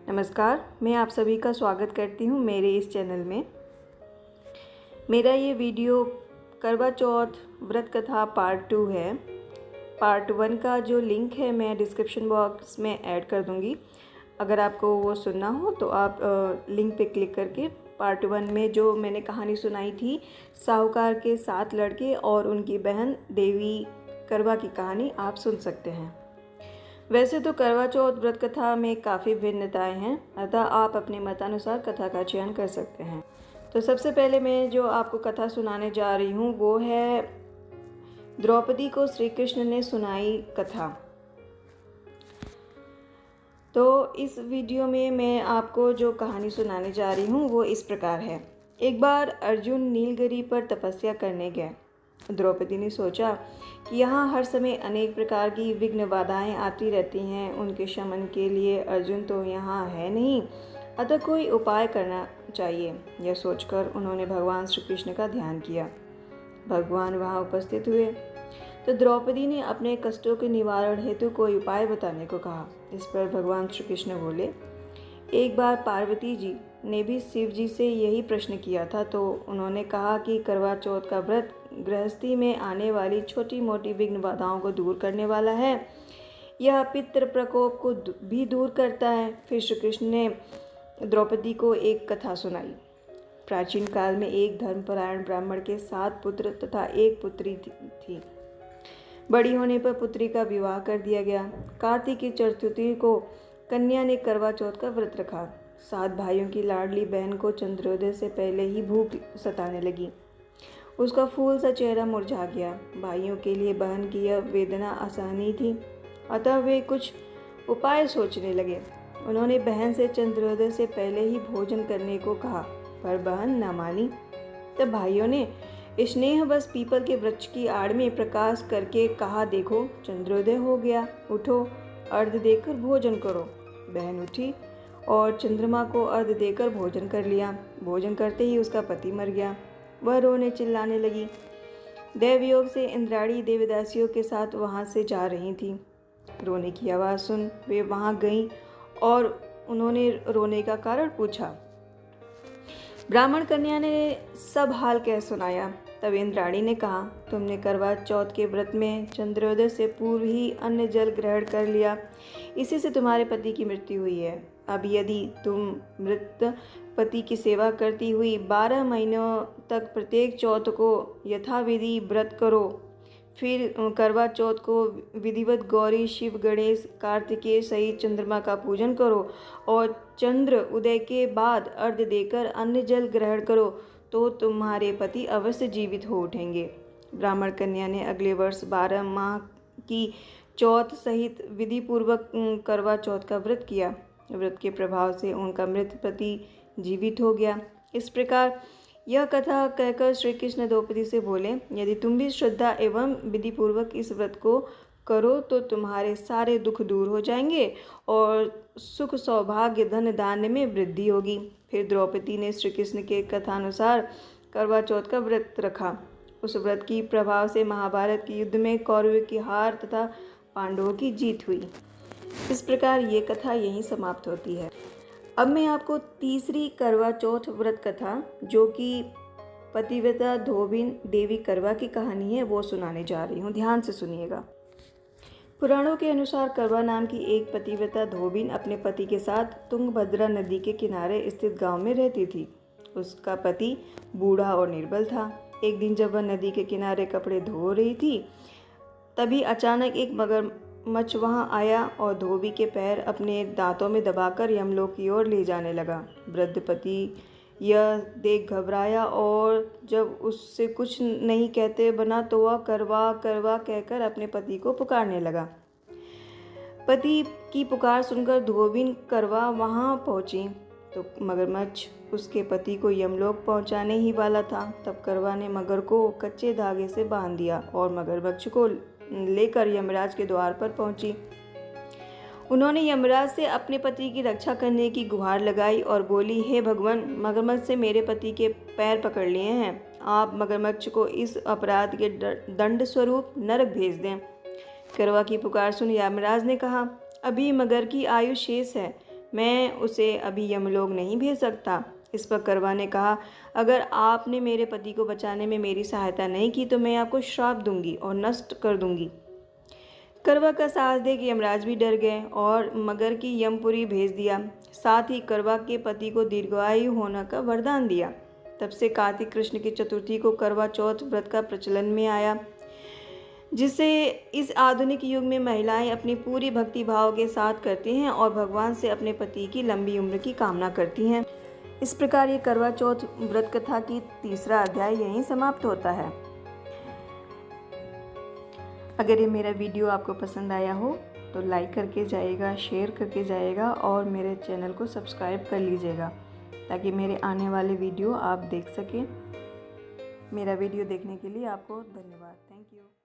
नमस्कार, मैं आप सभी का स्वागत करती हूँ मेरे इस चैनल में। मेरा ये वीडियो करवा चौथ व्रत कथा पार्ट 2 है। पार्ट 1 का जो लिंक है मैं डिस्क्रिप्शन बॉक्स में ऐड कर दूँगी। अगर आपको वो सुनना हो तो आप लिंक पे क्लिक करके पार्ट 1 में जो मैंने कहानी सुनाई थी, साहूकार के 7 लड़के और उनकी बहन देवी करवा की कहानी आप सुन सकते हैं। वैसे तो करवा चौथ व्रत कथा में काफ़ी भिन्नताएं हैं, अतः आप अपने मतानुसार कथा का चयन कर सकते हैं। तो सबसे पहले मैं जो आपको कथा सुनाने जा रही हूँ वो है द्रौपदी को श्री कृष्ण ने सुनाई कथा। तो इस वीडियो में मैं आपको जो कहानी सुनाने जा रही हूँ वो इस प्रकार है। एक बार अर्जुन नीलगिरी पर तपस्या करने गए। द्रौपदी ने सोचा कि यहाँ हर समय अनेक प्रकार की विघ्न बाधाएं आती रहती हैं, उनके शमन के लिए अर्जुन तो यहाँ है नहीं, अतः कोई उपाय करना चाहिए। यह सोचकर उन्होंने भगवान श्री कृष्ण का ध्यान किया। भगवान वहाँ उपस्थित हुए तो द्रौपदी ने अपने कष्टों के निवारण हेतु कोई उपाय बताने को कहा। इस पर भगवान श्री कृष्ण बोले, एक बार पार्वती जी ने भी शिव जी से यही प्रश्न किया था, तो उन्होंने कहा कि करवा चौथ का व्रत गृहस्थी में आने वाली छोटी मोटी विघ्न बाधाओं को दूर करने वाला है। यह पितृ प्रकोप को भी दूर करता है। फिर श्री कृष्ण ने द्रौपदी को एक कथा सुनाई। प्राचीन काल में एक धर्मपरायण ब्राह्मण के 7 पुत्र तथा एक पुत्री थी। बड़ी होने पर पुत्री का विवाह कर दिया गया। कार्तिक की चतुर्थी को कन्या ने करवा चौथ का व्रत रखा। 7 भाइयों की लाडली बहन को चंद्रोदय से पहले ही भूख सताने लगी। उसका फूल सा चेहरा मुरझा गया। भाइयों के लिए बहन की यह वेदना असहनीय थी, अतः वे कुछ उपाय सोचने लगे। उन्होंने बहन से चंद्रोदय से पहले ही भोजन करने को कहा, पर बहन न मानी। तब भाइयों ने स्नेहवश पीपल के वृक्ष की आड़ में प्रकाश करके कहा, देखो चंद्रोदय हो गया, उठो, अर्घ देकर भोजन करो। बहन उठी और चंद्रमा को अर्घ देकर भोजन कर लिया। भोजन करते ही उसका पति मर गया। वह रोने चिल्लाने लगी। देवयोग से इंद्राणी देवदासियों के साथ वहाँ से जा रही थी। रोने की आवाज़ सुन वे वहाँ गईं और उन्होंने रोने का कारण पूछा। ब्राह्मण कन्या ने सब हाल कह सुनाया। तब इंद्राणी ने कहा, तुमने करवा चौथ के व्रत में चंद्रोदय से पूर्व ही अन्न जल ग्रहण कर लिया, इसी से तुम्हारे पति की मृत्यु हुई है। अब यदि तुम मृत पति की सेवा करती हुई 12 महीनों तक प्रत्येक चौथ को यथाविधि व्रत करो, फिर करवा चौथ को विधिवत गौरी, शिव, गणेश, कार्तिकेय सहित चंद्रमा का पूजन करो और चंद्र उदय के बाद अर्घ देकर अन्न जल ग्रहण करो, तो तुम्हारे पति अवश्य जीवित हो उठेंगे। ब्राह्मण कन्या ने अगले वर्ष 12 माह की चौथ सहित विधि पूर्वक करवा चौथ का व्रत किया। व्रत के प्रभाव से उनका मृत पति जीवित हो गया। इस प्रकार यह कथा कहकर श्री कृष्ण द्रौपदी से बोले, यदि तुम भी श्रद्धा एवं विधि पूर्वक इस व्रत को करो तो तुम्हारे सारे दुख दूर हो जाएंगे और सुख, सौभाग्य, धन धान्य में वृद्धि होगी। फिर द्रौपदी ने श्री कृष्ण के कथानुसार करवा चौथ का व्रत रखा। उस व्रत की प्रभाव से महाभारत के युद्ध में कौरवों की हार तथा पांडवों की जीत हुई। इस प्रकार ये कथा यहीं समाप्त होती है। अब मैं आपको तीसरी करवा चौथ व्रत कथा, जो कि पतिव्रता धोबिन देवी करवा की कहानी है, वो सुनाने जा रही हूँ। ध्यान से सुनिएगा। पुराणों के अनुसार करवा नाम की एक पतिव्रता धोबिन अपने पति के साथ तुंगभद्रा नदी के किनारे स्थित गांव में रहती थी। उसका पति बूढ़ा और निर्बल था। एक दिन जब वह नदी के किनारे कपड़े धो रही थी, तभी अचानक एक मगरमच्छ वहां आया और धोबी के पैर अपने दांतों में दबाकर यमलोक की ओर ले जाने लगा। वृद्ध पति यह देख घबराया और जब उससे कुछ नहीं कहते बना तो वह करवा करवा कहकर अपने पति को पुकारने लगा। पति की पुकार सुनकर धोबिन करवा वहां पहुंची तो मगरमच्छ उसके पति को यमलोक पहुंचाने ही वाला था। तब करवा ने मगर को कच्चे धागे से बांध दिया और मगरमच्छ को लेकर यमराज के द्वार पर पहुंची। उन्होंने यमराज से अपने पति की रक्षा करने की गुहार लगाई और बोली, हे भगवान, मगरमच्छ से मेरे पति के पैर पकड़ लिए हैं, आप मगरमच्छ को इस अपराध के दंड स्वरूप नरक भेज दें। करवा की पुकार सुन यमराज ने कहा, अभी मगर की आयु शेष है, मैं उसे अभी यमलोक नहीं भेज सकता। इस पर करवा ने कहा, अगर आपने मेरे पति को बचाने में मेरी सहायता नहीं की तो मैं आपको श्राप दूंगी और नष्ट कर दूंगी। करवा का साहस देख यमराज भी डर गए और मगर की यमपुरी भेज दिया। साथ ही करवा के पति को दीर्घायु होने का वरदान दिया। तब से कार्तिक कृष्ण की चतुर्थी को करवा चौथ व्रत का प्रचलन में आया, जिसे इस आधुनिक युग में महिलाएं अपनी पूरी भक्ति भाव के साथ करती हैं और भगवान से अपने पति की लंबी उम्र की कामना करती हैं। इस प्रकार ये करवा चौथ व्रत कथा की तीसरा अध्याय यहीं समाप्त होता है। अगर ये मेरा वीडियो आपको पसंद आया हो तो लाइक करके जाइएगा, शेयर करके जाइएगा और मेरे चैनल को सब्सक्राइब कर लीजिएगा ताकि मेरे आने वाले वीडियो आप देख सकें। मेरा वीडियो देखने के लिए आपको धन्यवाद। Thank you.